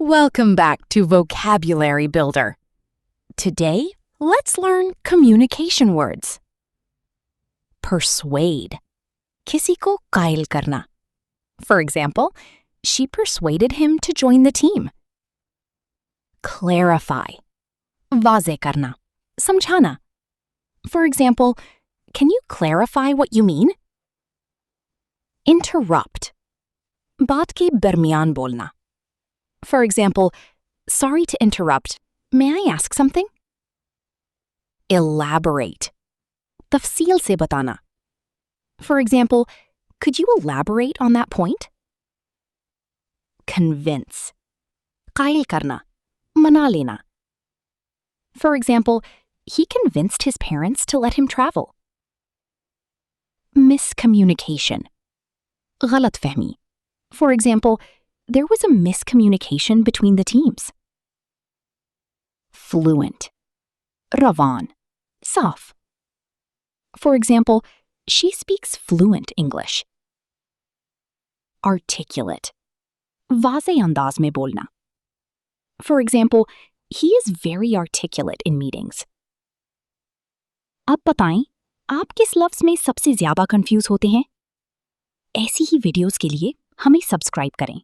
Welcome back to Vocabulary Builder. Today, let's learn communication words. Persuade. किसी को कायल करना. For example, she persuaded him to join the team. Clarify. वाज़े करना. समझाना. For example, can you clarify what you mean? Interrupt. बात के दरमियान बोलना. For example, sorry to interrupt. May I ask something? Elaborate. तफसील से बताना. For example, could you elaborate on that point? Convince. कायल करना. मना लेना. For example, he convinced his parents to let him travel. Miscommunication. गलतफहमी. For example, there was a miscommunication between the teams. Fluent. Ravan. Saaf. For example, she speaks fluent English. Articulate. वाज़े अंदाज में बोलना. For example, he is very articulate in meetings. अब बताएं, आप किस लफ्ज़ में सबसे ज़्यादा कंफ्यूज होते हैं? ऐसी ही वीडियोस के लिए हमें सब्सक्राइब करें.